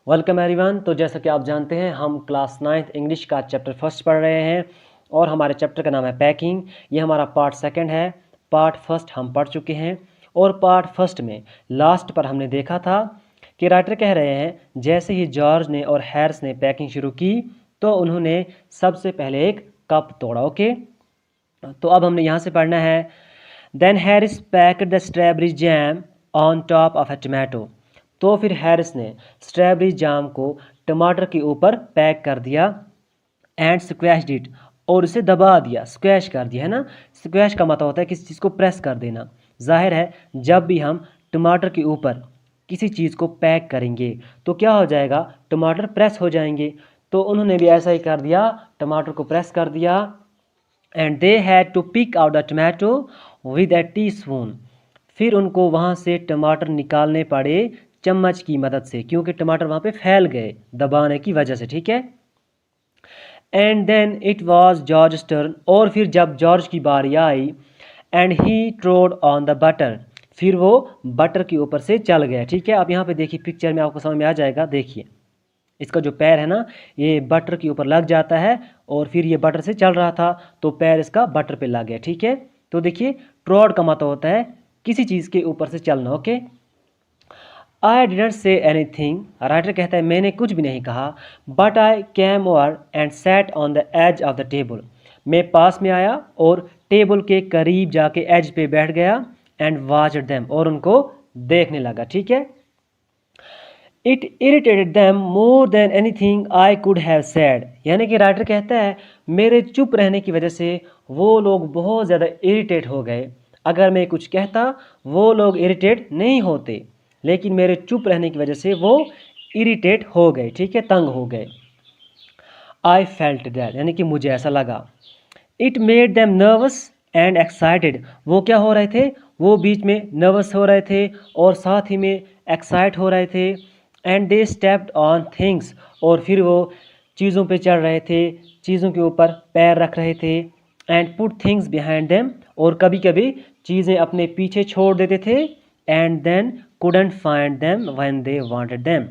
Welcome everyone. तो जैसा कि आप जानते हैं हम क्लास 9th इंग्लिश का चैप्टर फर्स्ट पढ़ रहे हैं और हमारे चैप्टर का नाम है पैकिंग। ये हमारा पार्ट सेकंड है। पार्ट फर्स्ट हम पढ़ चुके हैं और पार्ट फर्स्ट में लास्ट पर हमने देखा था कि राइटर कह रहे हैं जैसे ही जॉर्ज ने और हैरिस ने पैकिंग शुरू की तो उन्होंने सबसे पहले एक कप तोड़ा। ओके, तो अब हमने यहाँ से पढ़ना है। Then Harris packed the strawberry jam on top of a tomato. तो फिर हैरिस ने स्ट्रॉबेरी जाम को टमाटर के ऊपर पैक कर दिया। एंड स्क्वैश्ड इट, और उसे दबा दिया, स्क्वैश कर दिया है ना। स्क्वैश का मतलब होता है किसी चीज़ को प्रेस कर देना। जाहिर है जब भी हम टमाटर के ऊपर किसी चीज़ को पैक करेंगे तो क्या हो जाएगा, टमाटर प्रेस हो जाएंगे। तो उन्होंने भी ऐसा ही कर दिया, टमाटर को प्रेस कर दिया। And they had to pick out the tomato with a teaspoon. फिर उनको वहाँ से टमाटर निकालने पड़े चम्मच की मदद से, क्योंकि टमाटर वहाँ पे फैल गए दबाने की वजह से। ठीक है। And then it was George turn, और फिर जब जॉर्ज की बारी आई, and he trod on the butter, फिर वो बटर के ऊपर से चल गया। ठीक है, आप यहाँ पे देखिए पिक्चर में आपको समझ में आ जाएगा। देखिए इसका जो पैर है ना, ये बटर के ऊपर लग जाता है और फिर ये बटर से चल रहा था तो पैर इसका बटर पे लग गया। ठीक है, तो देखिए ट्रोड का मतलब होता है किसी चीज़ के ऊपर से चलना। Okay, I didn't say anything, writer कहता है मैंने कुछ भी नहीं कहा। But I came over and sat on the as of the table, मैं पास में आया और टेबल के करीब जाके एज पे बैठ गया। एंड वॉच्ड देम, और उनको देखने लगा। ठीक है। It irritated them more than anything I could have said, यानी कि राइटर कहता है मेरे चुप रहने की वजह से वो लोग बहुत ज़्यादा इरिटेट हो गए। अगर मैं कुछ कहता वो लोग इरिटेट नहीं होते, लेकिन मेरे चुप रहने की वजह से वो इरिटेट हो गए। ठीक है, तंग हो गए। आई फेल्ट दैट, यानी कि मुझे ऐसा लगा। It made them nervous and excited, वो क्या हो रहे थे, वो बीच में नर्वस हो रहे थे और साथ ही में एक्साइट हो रहे थे। And they stepped on things, और फिर वो चीज़ों पे चढ़ रहे थे, चीज़ों के ऊपर पैर रख रहे थे। And put things behind them, और कभी कभी चीज़ें अपने पीछे छोड़ देते थे। And then couldn't find them when they wanted them,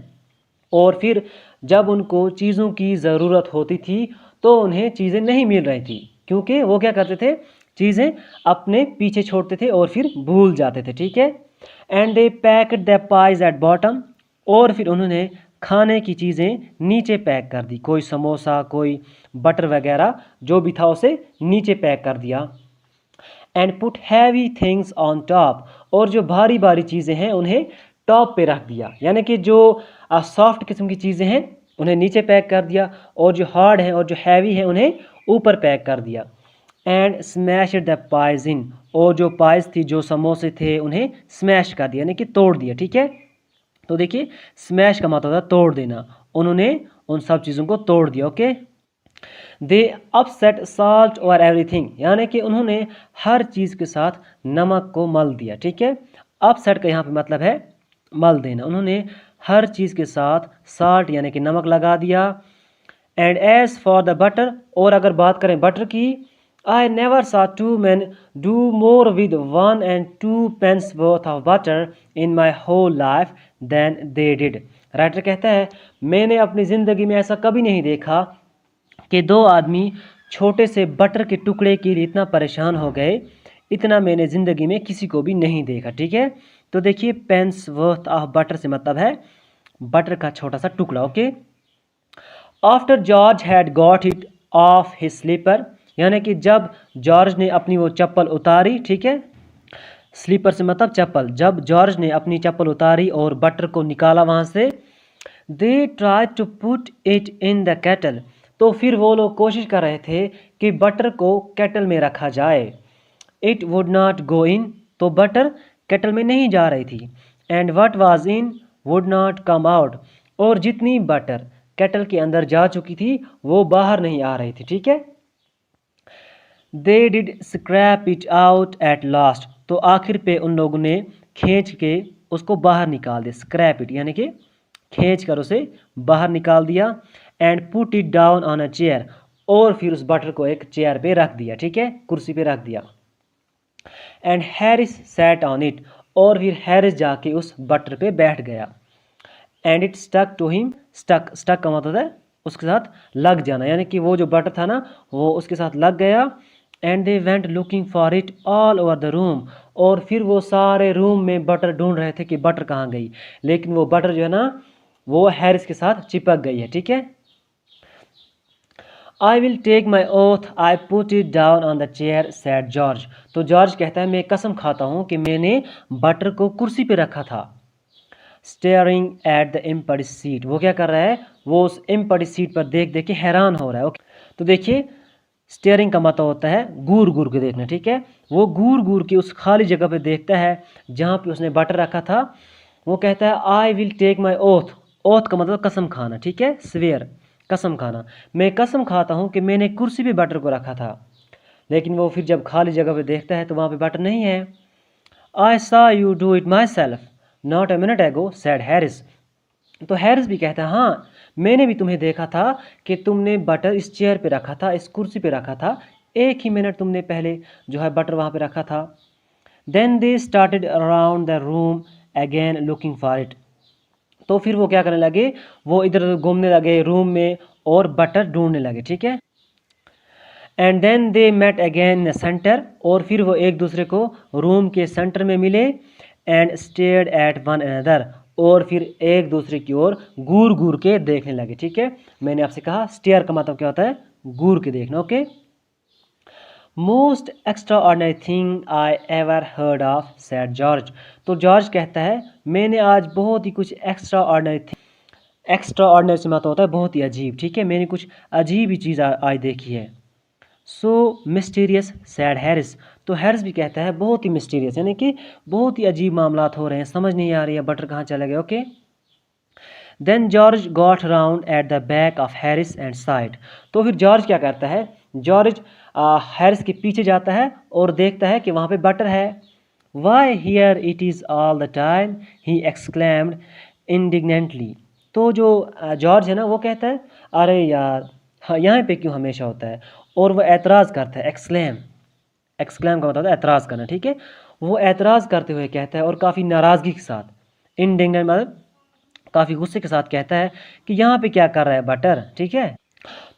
और फिर जब उनको चीज़ों की ज़रूरत होती थी तो उन्हें चीज़ें नहीं मिल रही थी, क्योंकि वो क्या करते थे, चीज़ें अपने पीछे छोड़ते थे और फिर भूल जाते थे। ठीक है। And they packed the pies at bottom, और फिर उन्होंने खाने की चीज़ें नीचे पैक कर दी, कोई समोसा कोई बटर वगैरह जो भी था उसे नीचे पैक कर दिया। And put heavy things on top, और जो भारी भारी चीज़ें हैं उन्हें टॉप पे रख दिया, यानी कि जो सॉफ्ट किस्म की चीज़ें हैं उन्हें नीचे पैक कर दिया और जो हार्ड हैं और जो हैवी हैं उन्हें ऊपर पैक कर दिया। एंड स्मैश द पाइज इन, और जो पाइज थी जो समोसे थे उन्हें स्मैश कर दिया, यानी कि तोड़ दिया। ठीक है, तो देखिए स्मैश का मतलब होता है तोड़ देना, उन्होंने उन सब चीज़ों को तोड़ दिया। ओके, दे अपसेट साल्ट और एवरीथिंग, यानी कि उन्होंने हर चीज़ के साथ नमक को मल दिया। ठीक है, अपसेट का यहाँ पे मतलब है मल देना। उन्होंने हर चीज़ के साथ साल्ट यानी कि नमक लगा दिया। And as for the butter, और अगर बात करें बटर की, I never saw two men do more with 1 and 2 pence worth of butter in my whole life than they did. Writer कहता है मैंने अपनी ज़िंदगी में ऐसा कभी नहीं देखा कि दो आदमी छोटे से बटर के टुकड़े के लिए इतना परेशान हो गए, इतना मैंने ज़िंदगी में किसी को भी नहीं देखा। ठीक है, तो देखिए पेंस वर्थ ऑफ बटर से मतलब है बटर का छोटा सा टुकड़ा। Okay, after George had got it off his slipper, यानी कि जब जॉर्ज ने अपनी वो चप्पल उतारी। ठीक है, स्लीपर से मतलब चप्पल, जब जॉर्ज ने अपनी चप्पल उतारी और बटर को निकाला वहाँ से, they try to put it in the kettle, तो फिर वो लोग कोशिश कर रहे थे कि बटर को केटल में रखा जाए। इट वुड नॉट गो इन, तो बटर केटल में नहीं जा रही थी। And what was in would not come out, और जितनी बटर केटल के अंदर जा चुकी थी वो बाहर नहीं आ रही थी। ठीक है, they did scrap it out at last, तो आखिर पे उन लोगों ने खींच के उसको बाहर निकाल दिया। स्क्रैप इट यानी कि खींच कर उसे बाहर निकाल दिया। And put it down on a chair, और फिर उस बटर को एक चेयर पे रख दिया। ठीक है, कुर्सी पे रख दिया। And Harris sat on it, और फिर हैरिस जाके उस बटर पे बैठ गया। And it stuck to him stuck का मतलब है उसके साथ लग जाना, यानी कि वो जो बटर था ना वो उसके साथ लग गया। And they went looking for it all over the room, और फिर वो सारे रूम में बटर ढूंढ रहे थे कि बटर कहाँ गई, लेकिन वो बटर जो है ना वो हैरिस के साथ चिपक गई है। ठीक है, I will take my oath I put it down on the chair said George. तो जॉर्ज कहता है मैं कसम खाता हूँ कि मैंने बटर को कुर्सी पे रखा था। Staring at the empty seat, वो क्या कर रहा है, वो उस एम्प्टी सीट पर देख देख के हैरान हो रहा है। ओके, तो देखिए स्टेयरिंग का मतलब होता है घूर घूर के देखना। ठीक है, वो घूर घूर के उस खाली जगह पे देखता है जहाँ पे उसने बटर रखा था। वो कहता है I will take my oath, oath का मतलब कसम खाना। ठीक है, स्वेयर कसम खाना, मैं कसम खाता हूँ कि मैंने कुर्सी पे बटर को रखा था। लेकिन वो फिर जब खाली जगह पे देखता है तो वहाँ पे बटर नहीं है। आई सा you do it my self not a minute एगो सैड हैरिस। तो हैरिस भी कहता है हाँ मैंने भी तुम्हें देखा था कि तुमने बटर इस चेयर पे रखा था, इस कुर्सी पे रखा था, एक ही मिनट तुमने पहले जो है बटर वहाँ पे रखा था। Then they started around the room again looking for it. तो फिर वो क्या करने लगे, वो इधर उधर घूमने लगे रूम में और बटर ढूंढने लगे। ठीक है, and then they met again in centre, और फिर वो एक दूसरे को रूम के सेंटर में मिले। And stared at one another, और फिर एक दूसरे की ओर घूर घूर के देखने लगे। ठीक है, मैंने आपसे कहा स्टेयर का मतलब क्या होता है, घूर के देखना। Okay, most extra ordinary thing I ever heard of sad George. तो जॉर्ज कहता है मैंने आज बहुत ही कुछ extra ordinary thing, extra ordinary से मतलब होता है बहुत ही अजीब। ठीक है, मैंने कुछ अजीब ही चीज़ आज देखी है। सो मिस्टीरियस सैड हैरिस। तो हैरिस भी कहता है बहुत ही मिस्टीरियस, यानी कि बहुत ही अजीब मामलात हो रहे हैं, समझ नहीं आ रही है बटर कहाँ चले गए। Okay, then George got round at the back of Harris and side. तो फिर जॉर्ज क्या करता है, जॉर्ज हैरिस के पीछे जाता है और देखता है कि वहाँ पे बटर है। Why here it is all the time he exclaimed indignantly. तो जो जॉर्ज है ना वो कहता है अरे यार हाँ यहाँ पे क्यों हमेशा होता है, और वो एतराज़ करता है। एक्सक्लेम, एक्सक्लेम का मतलब है एतराज़ करना। ठीक है, वो एतराज़ करते हुए कहता है और काफ़ी नाराज़गी के साथ, इंडिग्नेंट मतलब काफ़ी गुस्से के साथ कहता है कि यहाँ पे क्या कर रहा है बटर। ठीक है,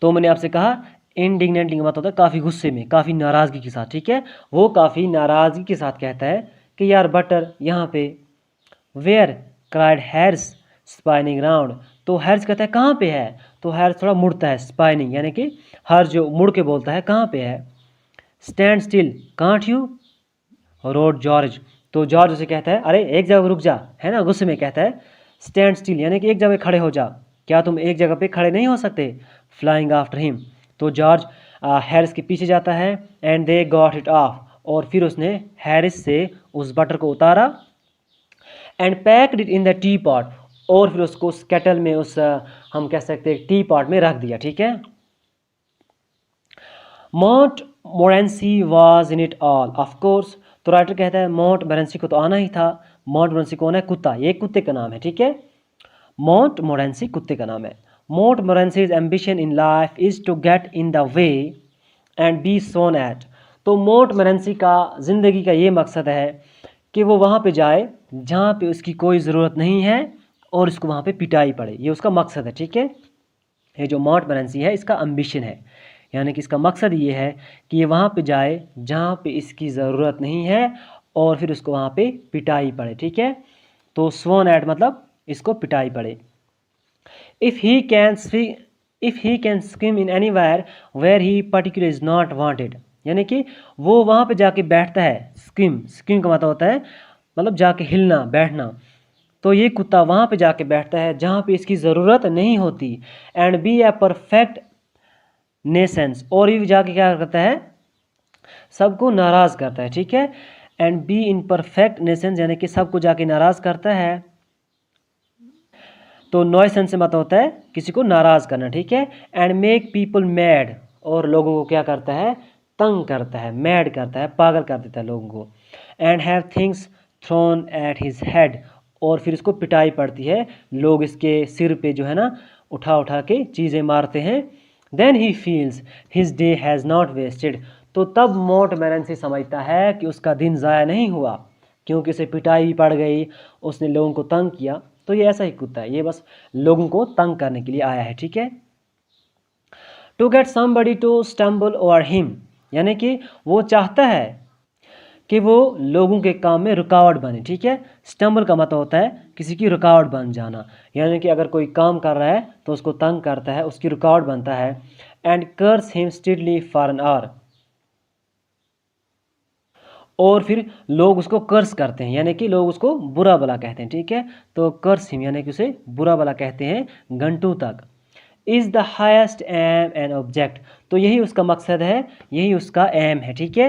तो मैंने आपसे कहा इंडिग्नेंटली का मतलब होता है काफ़ी गुस्से में, काफ़ी नाराज़गी के साथ। ठीक है, वो काफ़ी नाराज़गी के साथ कहता है कि यार बटर यहाँ पे। Where cried Harris spinning round. तो हैरिस कहता है कहाँ पे है, तो हैरिस थोड़ा मुड़ता है, स्पाइनिंग यानी कि हर जो मुड़ के बोलता है कहाँ पे है। Stand still can't you road George. तो जॉर्ज उसे कहता है अरे एक जगह रुक जा, है ना, गुस्से में कहता है स्टैंड स्टिल यानी कि एक जगह खड़े हो जा, क्या तुम एक जगह पे खड़े नहीं हो सकते। Flying after him. तो जॉर्ज हैरिस के पीछे जाता है and they got it of, और फिर उसने हैरिस से उस बटर को उतारा। And packed it in the T pot, और फिर उसको उस केटल में उस हम कह सकते हैं टी पॉट में रख दिया। ठीक है, Montmorency was in it all of course. तो राइटर कहता है मॉन्ट मोरेंसी को तो आना ही था। मॉन्ट मोरेंसी कौन है, कुत्ता, ये कुत्ते का नाम है। ठीक है, मॉन्ट मोरेंसी कुत्ते का नाम है। Montmorency's ambition in life is to get in the way and be sworn at. तो मॉन्ट मोरेंसी का ज़िंदगी का ये मकसद है कि वो वहाँ पे जाए जहाँ पे उसकी कोई ज़रूरत नहीं है और उसको वहाँ पे पिटाई पड़े, ये उसका मकसद है। ठीक है, ये जो मॉन्ट मोरेंसी है इसका एम्बिशन है, यानी कि इसका मकसद ये है कि ये वहाँ पे जाए जहाँ पे इसकी ज़रूरत नहीं है और फिर उसको वहाँ पे पिटाई पड़े। ठीक है, तो स्वॉन एट मतलब इसको पिटाई पड़े। If he can skim in anywhere he particular is not wanted, यानी कि वो वहाँ पे जाके बैठता है। स्किम, स्किम का मतलब होता है मतलब जाके हिलना बैठना। तो ये कुत्ता वहाँ पे जाके बैठता है जहाँ पे इसकी ज़रूरत नहीं होती। एंड बी ए परफेक्ट नेसेंस, और ये जाके क्या करता है, सबको नाराज़ करता है। ठीक है, एंड बी इन परफेक्ट नेसेंस यानी कि सबको जाके नाराज़ करता है। तो नॉइसेंस से मतलब होता है किसी को नाराज़ करना। ठीक है, एंड मेक पीपल मैड, और लोगों को क्या करता है, तंग करता है, मैड करता है, पागल कर देता है लोगों को। And have things thrown at his head, और फिर इसको पिटाई पड़ती है, लोग इसके सिर पे जो है ना उठा उठा के चीज़ें मारते हैं। Then he feels his day has not wasted. तो तब मॉन्ट मोरेंसी समझता है कि उसका दिन ज़ाया नहीं हुआ, क्योंकि उसे पिटाई भी पड़ गई, उसने लोगों को तंग किया, तो ये ऐसा ही कुत्ता है, ये बस लोगों को तंग करने के लिए आया है, ठीक है। To get somebody to stumble over him, यानी कि वो चाहता है कि वो लोगों के काम में रुकावट बने, ठीक है। स्टम्बल का मतलब होता है किसी की रुकावट बन जाना, यानी कि अगर कोई काम कर रहा है तो उसको तंग करता है, उसकी रुकावट बनता है। And curse him steadily for an hour, और फिर लोग उसको कर्स करते हैं, यानी कि लोग उसको बुरा भला कहते हैं, ठीक है। तो कर्स हिम यानी कि उसे बुरा भला कहते हैं घंटों तक। Is the highest aim and object, तो यही उसका मकसद है, यही उसका एम है, ठीक है।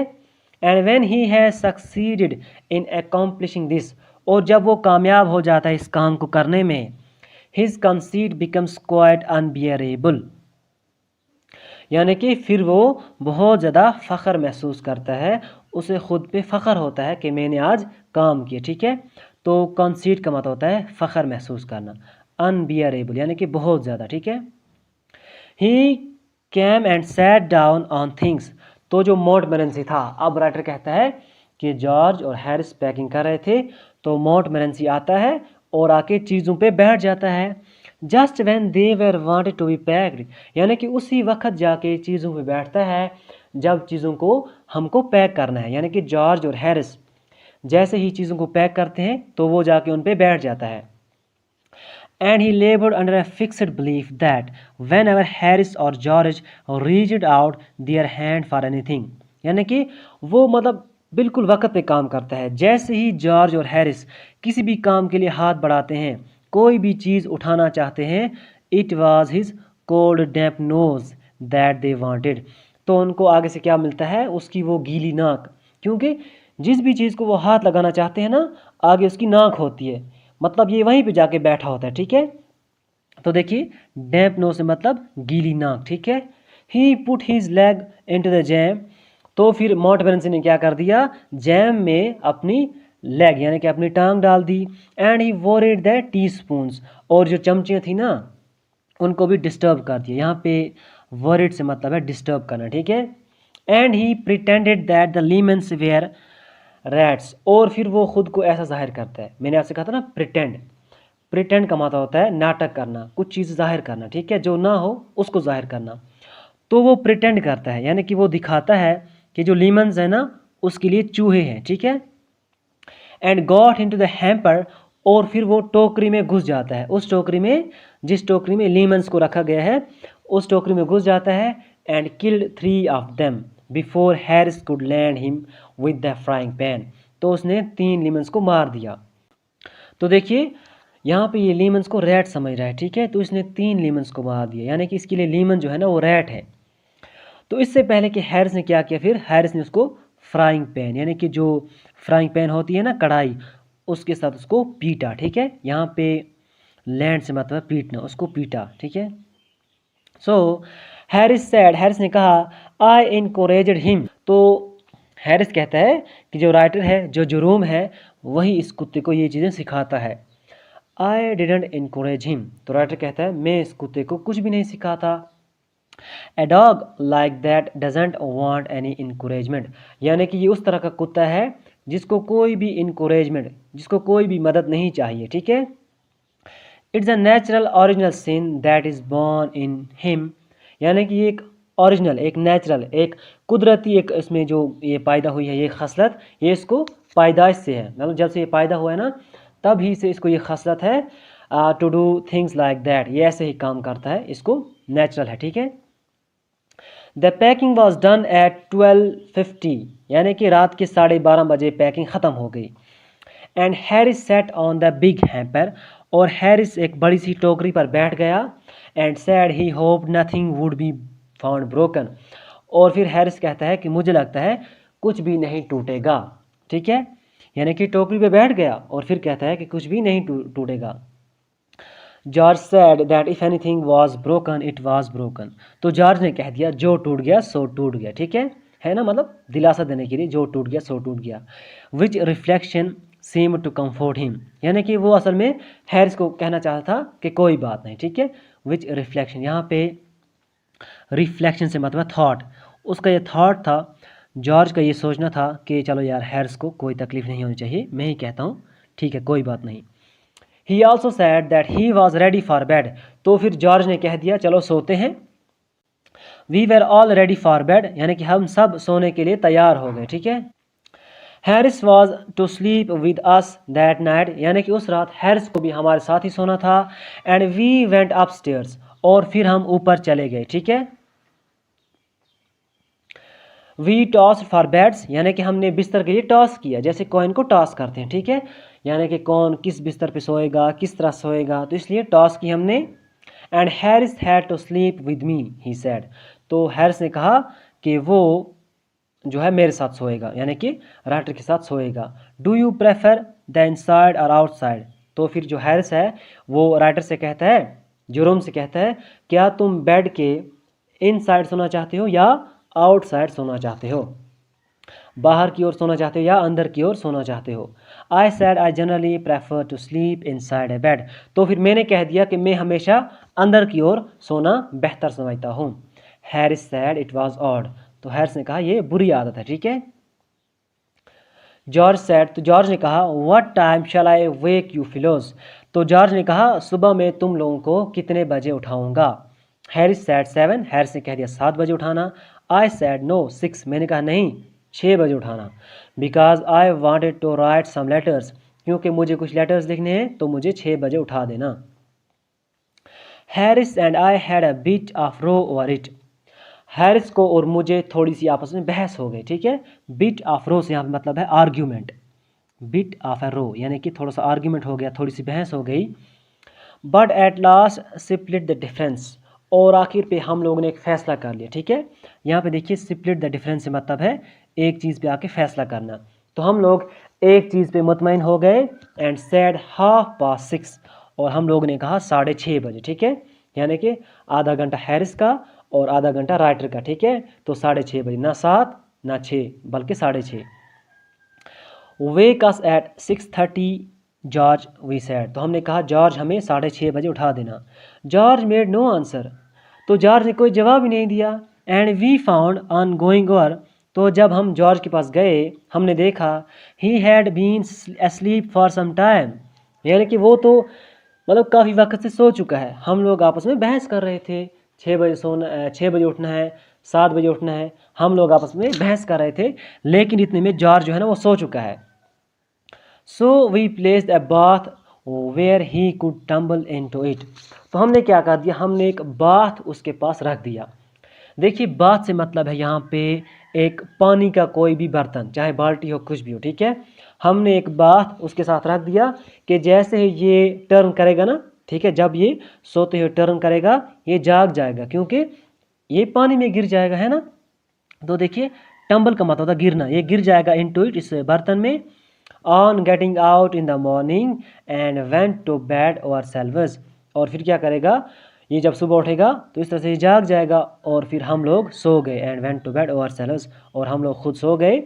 And when he has succeeded in accomplishing this, और जब वो कामयाब हो जाता है इस काम को करने में, his conceit becomes quite unbearable, यानी कि फिर वो बहुत ज़्यादा फ़ख्र महसूस करता है, उसे ख़ुद पे फ़ख्र होता है कि मैंने आज काम किया, ठीक है। तो कंसीट का मतलब होता है फ़ख्र महसूस करना, अनबियरेबल यानी कि बहुत ज़्यादा, ठीक है। ही cam and sat down on things, तो जो मोंटमोरेंसी था, अब राइटर कहता है कि जॉर्ज और हैरिस पैकिंग कर रहे थे, तो मोंटमोरेंसी आता है और आके चीज़ों पे बैठ जाता है। Just when they were wanted to be packed, यानी कि उसी वक्त जाके चीज़ों पे बैठता है जब चीज़ों को हमको पैक करना है, यानी कि जॉर्ज और हैरिस जैसे ही चीज़ों को पैक करते हैं तो वो जाके उन पे बैठ जाता है। And he labored under a fixed belief that whenever Harris or George reached out their hand for anything, यानी कि वो मतलब बिल्कुल वक्त पे काम करता है, जैसे ही जॉर्ज और हैरिस किसी भी काम के लिए हाथ बढ़ाते हैं, कोई भी चीज़ उठाना चाहते हैं, it was his cold damp nose that they wanted, तो उनको आगे से क्या मिलता है, उसकी वो गीली नाक, क्योंकि जिस भी चीज़ को वो हाथ लगाना चाहते हैं ना, आगे उसकी नाक होती है, मतलब ये वहीं पे जाके बैठा होता है, ठीक है। तो देखिए डैम्प नोज से मतलब गीली नाक, ठीक है। He put his leg into the jam, तो फिर मोंटमोरेंसी ने क्या कर दिया, जैम में अपनी लेग यानी कि अपनी टांग डाल दी। And he worried the teaspoons, और जो चमचियाँ थी ना उनको भी डिस्टर्ब कर दिया, यहाँ पे वॉरेड से मतलब है डिस्टर्ब करना, ठीक है। And he pretended that the lemons were rats, और फिर वो खुद को ऐसा जाहिर करता है, मैंने आपसे कहा था ना प्रिटेंड, प्रिटेंड का मतलब होता है नाटक करना, कुछ चीज़ जाहिर करना, ठीक है, जो ना हो उसको जाहिर करना। तो वो प्रिटेंड करता है, यानी कि वो दिखाता है कि जो लीमन्स है ना उसके लिए चूहे हैं, ठीक है। And got into the hamper, और फिर वो टोकरी में घुस जाता है, उस टोकरी में जिस टोकरी में लीमन्स को रखा गया है उस टोकरी में घुस जाता है। And killed 3 of them before Harris could land him with the frying pan, तो उसने 3 लीमन्स को मार दिया। तो देखिए यहाँ पे ये लीमन्स को रैट समझ रहा है, ठीक है, तो इसने 3 लीमन्स को मार दिया, यानी कि इसके लिए लीमन जो है ना वो रैट है। तो इससे पहले कि हैरिस ने क्या किया, फिर हैरिस ने उसको फ्राइंग पैन यानी कि जो फ्राइंग पैन होती है ना कढ़ाई, उसके साथ उसको पीटा, ठीक है। यहाँ पे लैंड से मतलब पीटना, उसको पीटा, ठीक है। सो हैरिस सैड, हैरिस ने कहा आई इनकोरेजेड हिम, तो हैरिस कहता है कि जो राइटर है, जो जुरूम है, वही इस कुत्ते को ये चीज़ें सिखाता है। आई डिडंट इनकोरेज हिम, तो राइटर कहता है मैं इस कुत्ते को कुछ भी नहीं सिखाता। A dog like that doesn't want any encouragement, यानी कि ये उस तरह का कुत्ता है जिसको कोई भी इनकोरेजमेंट, जिसको कोई भी मदद नहीं चाहिए, ठीक है। It's a natural original sin that is born in him, यानी कि एक ओरिजिनल, एक नेचुरल, एक कुदरती, एक इसमें जो ये पैदा हुई है ये खसलत, ये इसको पैदाइश से है, मतलब जब से ये पैदा हुआ है ना तब ही से इसको ये खसलत है to do things like that, ये ऐसे ही काम करता है, इसको नेचुरल है, ठीक है। The packing was done at 12:50, यानी कि रात के 12:30 बजे पैकिंग ख़त्म हो गई। And Harris set on the big hamper, और हैरिस एक बड़ी सी टोकरी पर बैठ गया। And sad he hope nothing would be found broken, और फिर हैरिस कहता है कि मुझे लगता है कुछ भी नहीं टूटेगा, ठीक है, यानी कि टोकरी पे बैठ गया और फिर कहता है कि कुछ भी नहीं टूटेगा। George sad that if anything was broken it was broken, तो जॉर्ज ने कह दिया जो टूट गया सो टूट गया, ठीक है ना, मतलब दिलासा देने के लिए, जो टूट गया सो टूट गया। Which reflection seemed to comfort him, यानी कि वो असल में हैरिस को कहना चाहता था कि कोई बात नहीं, ठीक है। विच रिफ्लेक्शन, यहाँ पे रिफ्लेक्शन से मतलब थॉट, उसका ये थॉट था, जॉर्ज का ये सोचना था कि चलो यार हैरिस को कोई तकलीफ़ नहीं होनी चाहिए, मैं ही कहता हूँ, ठीक है कोई बात नहीं। He also said that he was ready for bed. तो फिर जॉर्ज ने कह दिया चलो सोते हैं। We were all ready for bed, यानी कि हम सब सोने के लिए तैयार हो गए, ठीक है। Harris was to sleep with us that night, यानी कि उस रात हैरिस को भी हमारे साथ ही सोना था। एंड वी वेंट अपस्टेयर्स, और फिर हम ऊपर चले गए, ठीक है। वी टॉस फॉर बेड्स, यानी कि हमने बिस्तर के लिए टॉस किया, जैसे कॉइन को टॉस करते हैं, ठीक है। यानी कि कौन किस बिस्तर पे सोएगा, किस तरह सोएगा, तो इसलिए टॉस की हमने। And Harris had to sleep with me, he said. तो हैरिस ने कहा कि वो जो है मेरे साथ सोएगा, यानी कि राइटर के साथ सोएगा। Do you prefer the inside or outside. तो फिर जो हैरिस है वो राइटर से कहता है, जेरोम से कहता है, क्या तुम बेड के इनसाइड सोना चाहते हो या आउटसाइड सोना चाहते हो, बाहर की ओर सोना चाहते हो या अंदर की ओर सोना चाहते हो। I said I generally prefer to sleep inside a bed. तो फिर मैंने कह दिया कि मैं हमेशा अंदर की ओर सोना बेहतर समझता हूँ। Harris sad it was odd. तो हैरिस ने कहा ये बुरी आदत है, ठीक है। जॉर्ज सैड, तो जॉर्ज ने कहा what time shall I wake you fellows. तो जॉर्ज ने कहा सुबह मैं तुम लोगों को कितने बजे उठाऊंगा। हैरिस सैड 7, हैरिस ने कह दिया 7 बजे उठाना। आई सैड नो 6, मैंने कहा नहीं 6 बजे उठाना। Because I wanted to write some letters, क्योंकि मुझे कुछ लेटर्स लिखने हैं, तो मुझे 6 बजे उठा देना। Harris and I had a bit of row over it. Harris को और मुझे थोड़ी सी आपस में बहस हो गई, ठीक है। बिट ऑफ रो से यहाँ पे मतलब है आर्ग्यूमेंट, बिट ऑफ ए रो यानी कि थोड़ा सा आर्ग्यूमेंट हो गया, थोड़ी सी बहस हो गई। But at last split the difference, और आखिर पे हम लोगों ने एक फ़ैसला कर लिया, ठीक है। यहाँ पे देखिए स्प्लिट द डिफरेंस से मतलब है एक चीज़ पे आके फैसला करना। तो हम लोग एक चीज़ पे मुतमईन हो गए। एंड सेड 6:30, और हम लोगों ने कहा 6:30 बजे, ठीक है। यानी कि आधा घंटा हैरिस का और आधा घंटा राइटर का, ठीक है। तो 6:30 बजे, ना 7 ना 6 बल्कि 6:30। Wake us at 6:30 George we said. तो हमने कहा जॉर्ज हमें 6:30 बजे उठा देना। जॉर्ज मेड नो आंसर, तो जॉर्ज ने कोई जवाब ही नहीं दिया। And we found on going over, तो जब हम जॉर्ज के पास गए हमने देखा he had been asleep for some time, यानी कि वो तो मतलब काफ़ी वक्त से सो चुका है। हम लोग आपस में बहस कर रहे थे 6 बजे सोना, 6 बजे उठना है, 7 बजे उठना है, हम लोग आपस में बहस कर रहे थे, लेकिन इतने में जॉर्ज जो है ना वो सो चुका है। So we placed a bath where he could tumble into it. तो हमने क्या कर दिया, हमने एक बाथ उसके पास रख दिया। देखिए बाथ से मतलब है यहाँ पे एक पानी का कोई भी बर्तन, चाहे बाल्टी हो कुछ भी हो, ठीक है। हमने एक बाथ उसके साथ रख दिया कि जैसे ही ये टर्न करेगा ना, ठीक है, जब ये सोते हुए टर्न करेगा ये जाग जाएगा, क्योंकि ये पानी में गिर जाएगा, है ना। तो देखिए टम्बल का मतलब होता है गिरना, ये गिर जाएगा इनटू इट, इस बर्तन में। On getting out in the morning and went to bed ourselves, और फिर क्या करेगा, ये जब सुबह उठेगा तो इस तरह से जाग जाएगा, और फिर हम लोग सो गए। And went to bed ourselves, और हम लोग खुद सो गए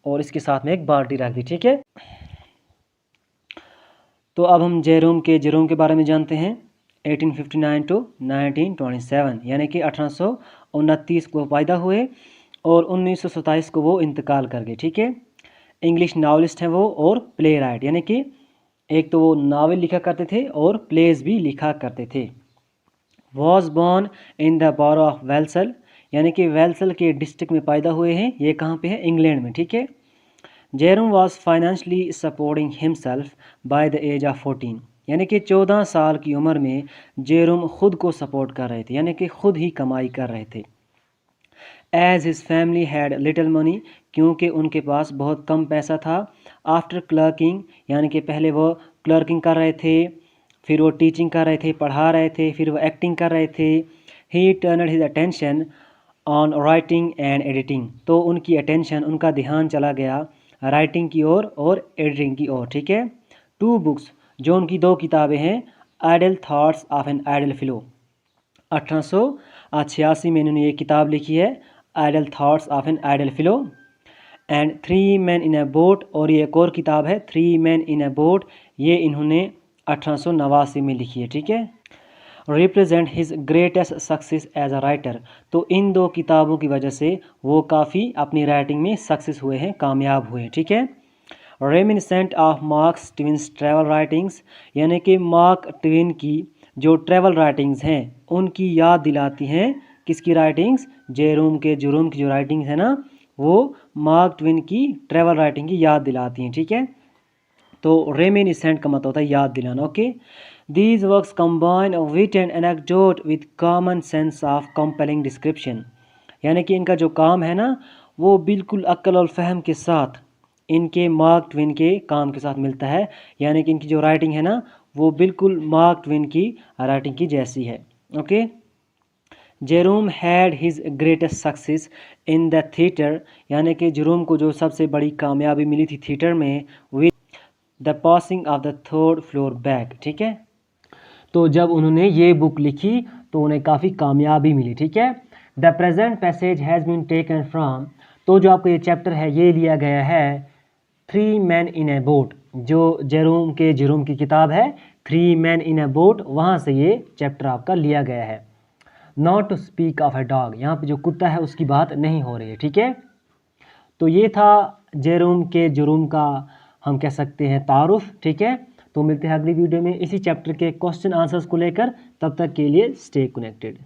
और इसके साथ में एक बाल्टी रख दी, ठीक है। तो अब हम जेरोम के बारे में जानते हैं। 1859 टू 1927, यानी कि 1829 को पैदा हुए और 1927 को वो इंतकाल कर गए, ठीक है। इंग्लिश नावलिस्ट हैं वो और प्ले राइट, यानी कि एक तो वो नावल लिखा करते थे और प्लेज भी लिखा करते थे। Was born in the borough of Walsall, यानी कि वेल्सल के डिस्ट्रिक्ट में पैदा हुए हैं। ये कहाँ पे है, इंग्लैंड में, ठीक है। Jerome was financially supporting himself by the as of 14, यानी कि 14 साल की उम्र में जेरोम खुद को सपोर्ट कर रहे थे, यानी कि खुद ही कमाई कर रहे थे। As his family had little money, क्योंकि उनके पास बहुत कम पैसा था। आफ्टर क्लर्किंग, यानी कि पहले वो क्लर्किंग कर रहे थे, फिर वो टीचिंग कर रहे थे, पढ़ा रहे थे, फिर वो एक्टिंग कर रहे थे। He turned his attention on writing and editing, तो उनकी अटेंशन, उनका ध्यान चला गया राइटिंग की ओर और एडिटिंग की ओर, ठीक है। 2 बुक्स, जो उनकी 2 किताबें हैं, idle thoughts of an idle fellow, 1886 में इन्होंने ये किताब लिखी है, idle thoughts of an idle fellow. And 3 men in a boat, और ये एक और किताब है 3 मैन इन ए बोट, ये इन्होंने 1889 में लिखी है, ठीक है। Represent his greatest success as a writer, तो इन 2 किताबों की वजह से वो काफ़ी अपनी राइटिंग में सक्सेस हुए हैं, कामयाब हुए हैं, ठीक है। Reminiscent of marks twins travel writings, यानी कि मार्क ट्विन की जो ट्रैवल राइटिंग्स हैं उनकी याद दिलाती हैं। किसकी राइटिंग्स? जेरोम की जो राइटिंग्स है ना, वो मार्क ट्विन की ट्रैवल राइटिंग की याद दिलाती हैं। ठीक है, तो रेमिनिसेंट का मतलब होता है याद दिलाना। Okay, these works combine wit and anecdote with common sense of compelling description, यानी कि इनका जो काम है ना वो बिल्कुल अक्ल और फहम के साथ इनके मार्क ट्विन के काम के साथ मिलता है, यानी कि इनकी जो राइटिंग है ना वो बिल्कुल मार्क ट्विन की राइटिंग की जैसी है। Okay, Jerome had his greatest success in the theatre, यानी कि जेरोम को जो सबसे बड़ी कामयाबी मिली थी थिएटर में with the passing of the third floor back. ठीक है, तो जब उन्होंने ये बुक लिखी तो उन्हें काफ़ी कामयाबी मिली। ठीक है, the present passage has been taken from, तो जो आपका ये चैप्टर है ये लिया गया है three men in a boat, जो जेरोम की किताब है three men in a boat, वहाँ से ये चैप्टर आपका लिया गया है। Not to speak of a dog, यहाँ पे जो कुत्ता है उसकी बात नहीं हो रही है। ठीक है, तो ये था जुर्म का हम कह सकते हैं तारुफ। ठीक है, तो मिलते हैं अगली वीडियो में इसी चैप्टर के क्वेश्चन आंसर्स को लेकर। तब तक के लिए स्टे कनेक्टेड।